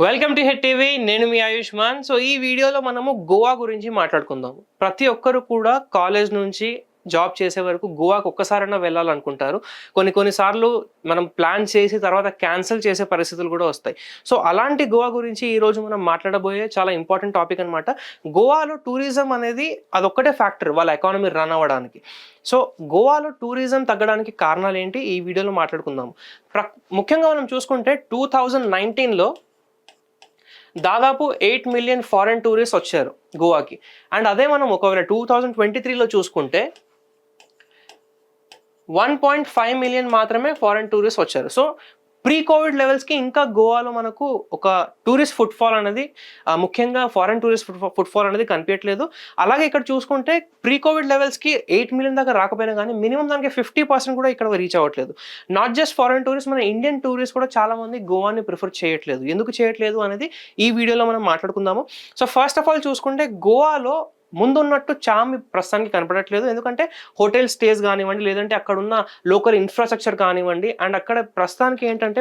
Welcome to hit TV. నేను మీ Ayushman. So ఈ వీడియోలో మనము గోవా గురించి మాట్లాడుకుందాం. ప్రతి ఒక్కరు కూడా కాలేజ్ నుంచి జాబ్ చేసే వరకు గోవాకు ఒక్కసారైనా వెళ్ళాలనుకుంటారు. కొన్నిసార్లు మనం ప్లాన్ చేసి తర్వాత క్యాన్సిల్ చేసే పరిస్థితులు కూడా వస్తాయి. సో అలాంటి గోవా గురించి ఈరోజు మనం మాట్లాడబోయే చాలా ఇంపార్టెంట్ టాపిక్ అనమాట. గోవాలో టూరిజం అనేది అదొక్కటే ఫ్యాక్టర్ వాళ్ళ ఎకానమీ రన్ అవ్వడానికి. సో గోవాలో టూరిజం తగ్గడానికి కారణాలు ఏంటి ఈ వీడియోలో మాట్లాడుకుందాం. ముఖ్యంగా మనం చూసుకుంటే 2019లో దాదాపు 8 మిలియన్ ఫారెన్ టూరిస్ట్ వచ్చారు గోవాకి. అండ్ అదే మనం ఒకవేళ 2023లో చూసుకుంటే 1.5 మిలియన్ మాత్రమే ఫారెన్ టూరిస్ట్ వచ్చారు. సో ప్రీ కోవిడ్ లెవెల్స్కి ఇంకా గోవాలో మనకు ఒక టూరిస్ట్ ఫుట్ఫాల్ అనేది ముఖ్యంగా ఫారెన్ టూరిస్ట్ ఫుట్ఫాల్ అనేది కనిపించట్లేదు. అలాగే ఇక్కడ చూసుకుంటే ప్రీ కోవిడ్ లెవెల్స్కి 8 మిలియన్ దాకా రాకపోయినా కానీ మినిమం దానికి 50% కూడా ఇక్కడ రీచ్ అవ్వట్లేదు. నాట్ జస్ట్ ఫారెన్ టూరిస్ట్, మన ఇండియన్ టూరిస్ట్ కూడా చాలా మంది గోవాని ప్రిఫర్ చేయట్లేదు. ఎందుకు చేయట్లేదు అనేది ఈ వీడియోలో మనం మాట్లాడుకుందాము. సో ఫస్ట్ ఆఫ్ ఆల్ చూసుకుంటే గోవాలో ముందున్నట్టు చామ్ ప్రస్తుతానికి కనపడట్లేదు. ఎందుకంటే హోటల్ స్టేస్ కానివ్వండి, లేదంటే అక్కడ ఉన్న లోకల్ ఇన్ఫ్రాస్ట్రక్చర్ కానివ్వండి, అండ్ అక్కడ ప్రస్తుతానికి ఏంటంటే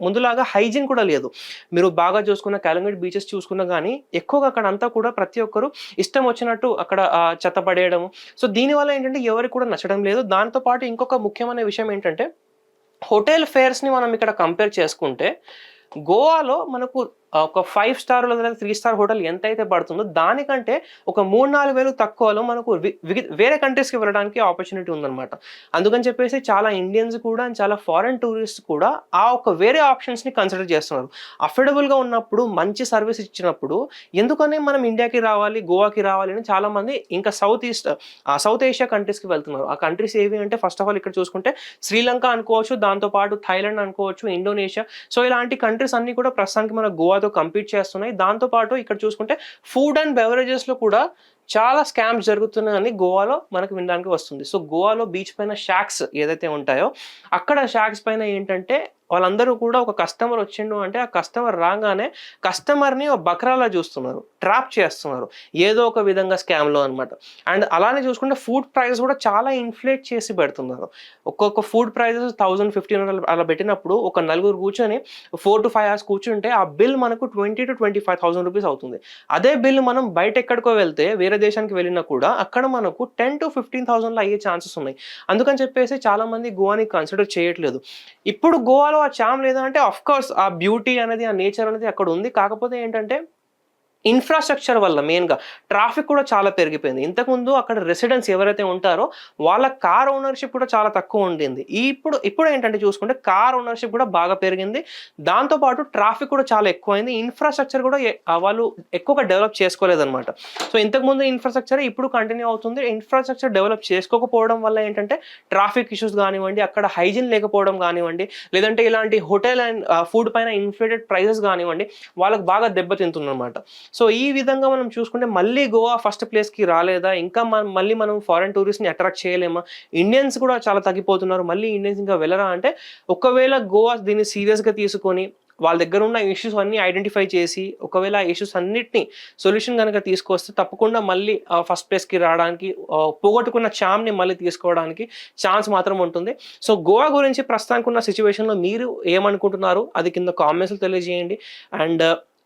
ముందులాగా హైజీన్ కూడా లేదు. మీరు బాగా చూసుకున్న కాలంగట్ బీచెస్ చూసుకున్నా కానీ ఎక్కువగా అక్కడ అంతా కూడా ప్రతి ఒక్కరు ఇష్టం వచ్చినట్టు అక్కడ చెత్త పడేయడము. సో దీనివల్ల ఏంటంటే ఎవరికి కూడా నచ్చడం లేదు. దాంతోపాటు ఇంకొక ముఖ్యమైన విషయం ఏంటంటే హోటల్ ఫేర్స్ని మనం ఇక్కడ కంపేర్ చేసుకుంటే గోవాలో మనకు ఒక 5 స్టార్ లేదా 3 స్టార్ హోటల్ ఎంత అయితే పడుతుందో దానికంటే ఒక 3-4 వేలు తక్కువలో మనకు వేరే కంట్రీస్కి వెళ్ళడానికి ఆపర్చునిటీ ఉందన్నమాట. అందుకని చెప్పేసి చాలా ఇండియన్స్ కూడా చాలా ఫారెన్ టూరిస్ట్ కూడా ఆ ఒక వేరే ఆప్షన్స్ని కన్సిడర్ చేస్తున్నారు. అఫోర్డబుల్గా ఉన్నప్పుడు మంచి సర్వీస్ ఇచ్చినప్పుడు ఎందుకని మనం ఇండియాకి రావాలి, గోవాకి రావాలి అని చాలామంది ఇంకా సౌత్ ఏషియా కంట్రీస్కి వెళ్తున్నారు. ఆ కంట్రీస్ ఏవి అంటే ఫస్ట్ ఆఫ్ ఆల్ ఇక్కడ చూసుకుంటే శ్రీలంక అనుకోవచ్చు, దాంతోపాటు థైలాండ్ అనుకోవచ్చు, ఇండోనేషియా. సో ఇలాంటి కంట్రీస్ అన్ని కూడా ప్రస్తుతానికి మన గోవాతో కంపీట్ చేస్తున్నాయి. దాంతోపాటు ఇక్కడ చూసుకుంటే ఫుడ్ అండ్ బెవరేజెస్లో కూడా చాలా స్కామ్స్ జరుగుతున్నాయని గోవాలో మనకు వినడానికి వస్తుంది. సో గోవాలో బీచ్ పైన షాక్స్ ఏదైతే ఉంటాయో అక్కడ షాక్స్ పైన ఏంటంటే వాళ్ళందరూ కూడా ఒక కస్టమర్ వచ్చిండు అంటే ఆ కస్టమర్ రాగానే కస్టమర్ని ఒక బక్రాలా చూస్తున్నారు, ట్రాప్ చేస్తున్నారు ఏదో ఒక విధంగా స్కామ్లో అనమాట. అండ్ అలానే చూసుకుంటే ఫుడ్ ప్రైజెస్ కూడా చాలా ఇన్ఫ్లేట్ చేసి పెడుతున్నారు. ఒక్కొక్క ఫుడ్ ప్రైజెస్ 1000-1500 అలా పెట్టినప్పుడు ఒక నలుగురు కూర్చొని 4 to 5 hours కూర్చుంటే ఆ బిల్ మనకు 20,000 to 25,000 రూపీస్ అవుతుంది. అదే బిల్ మనం బయట ఎక్కడికో వెళ్తే వేరే దేశానికి వెళ్ళినా కూడా అక్కడ మనకు 10,000 to 15,000 అయ్యే ఛాన్సెస్ ఉన్నాయి. అందుకని చెప్పేసి చాలా మంది గోవాని కన్సిడర్ చేయట్లేదు. ఇప్పుడు గోవాలో ఆ చామ్ లేదా అంటే ఆఫ్ కోర్స్ ఆ బ్యూటీ అనేది, ఆ నేచర్ అనేది అక్కడ ఉంది. కాకపోతే ఏంటంటే ఇన్ఫ్రాస్ట్రక్చర్ వల్ల మెయిన్గా ట్రాఫిక్ కూడా చాలా పెరిగిపోయింది. ఇంతకుముందు అక్కడ రెసిడెంట్స్ ఎవరైతే ఉంటారో వాళ్ళ కార్ ఓనర్షిప్ కూడా చాలా తక్కువ ఉండింది. ఇప్పుడు ఏంటంటే చూసుకుంటే కార్ ఓనర్షిప్ కూడా బాగా పెరిగింది. దాంతోపాటు ట్రాఫిక్ కూడా చాలా ఎక్కువైంది. ఇన్ఫ్రాస్ట్రక్చర్ కూడా వాళ్ళు ఎక్కువగా డెవలప్ చేసుకోలేదన్నమాట. సో ఇంతకుముందు ఇన్ఫ్రాస్ట్రక్చర్ ఇప్పుడు కంటిన్యూ అవుతుంది. ఇన్ఫ్రాస్ట్రక్చర్ డెవలప్ చేసుకోకపోవడం వల్ల ఏంటంటే ట్రాఫిక్ ఇష్యూస్ కానివ్వండి, అక్కడ హైజీన్ లేకపోవడం కానివ్వండి, లేదంటే ఇలాంటి హోటల్ అండ్ ఫుడ్ పైన ఇన్ఫ్లేటెడ్ ప్రైజెస్ కానివ్వండి వాళ్ళకి బాగా దెబ్బతింటుందన్నమాట. సో ఈ విధంగా మనం చూసుకుంటే మళ్ళీ గోవా ఫస్ట్ ప్లేస్కి రాలేదా, ఇంకా మళ్ళీ మనం ఫారెన్ టూరిస్ట్ని అట్రాక్ట్ చేయలేమా, ఇండియన్స్ కూడా చాలా తగ్గిపోతున్నారు, మళ్ళీ ఇండియన్స్ ఇంకా వెళ్ళరా అంటే ఒకవేళ గోవా దీన్ని సీరియస్గా తీసుకొని వాళ్ళ దగ్గర ఉన్న ఇష్యూస్ అన్నీ ఐడెంటిఫై చేసి ఒకవేళ ఆ ఇష్యూస్ అన్నిటిని సొల్యూషన్ కనుక తీసుకొస్తే తప్పకుండా మళ్ళీ ఫస్ట్ ప్లేస్కి రావడానికి, పోగొట్టుకున్న ఛామ్ని మళ్ళీ తీసుకోవడానికి ఛాన్స్ మాత్రం ఉంటుంది. సో గోవా గురించి ప్రస్తుతానికి ఉన్న సిచ్యువేషన్లో మీరు ఏమనుకుంటున్నారు అది కింద కామెంట్స్లో తెలియజేయండి. అండ్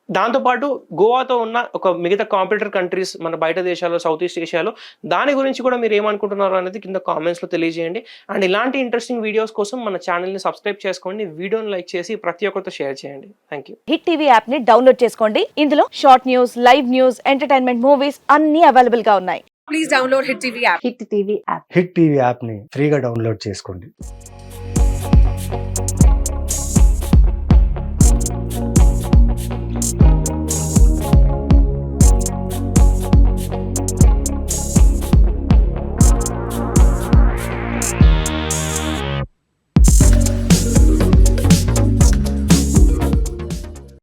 దాంతోపాటు గోవాతో ఉన్న ఒక మిగతా కాంపిటీటర్ కంట్రీస్ మన బయట దేశాల్లో, సౌత్ ఈస్ట్ ఏషియాలో దాని గురించి కూడా మీరు ఏమనుకుంటున్నారు అనేది కింద కామెంట్స్లో తెలియజేయండి. అండ్ ఇలాంటి ఇంట్రెస్టింగ్ వీడియోస్ కోసం మన ఛానల్ని సబ్స్క్రైబ్ చేసుకోండి, వీడియోని లైక్ చేసి ప్రతి ఒక్కరితో షేర్ చేయండి. Thank you. Hit TV app ని డౌన్లోడ్ చేసుకోండి. ఇందులో short news, live news, entertainment movies అన్ని అవైలబుల్ గా ఉన్నాయి. Please download Hit TV app. Hit TV app hit TV యాప్ని ఫ్రీగా డౌన్లోడ్ చేసుకోండి.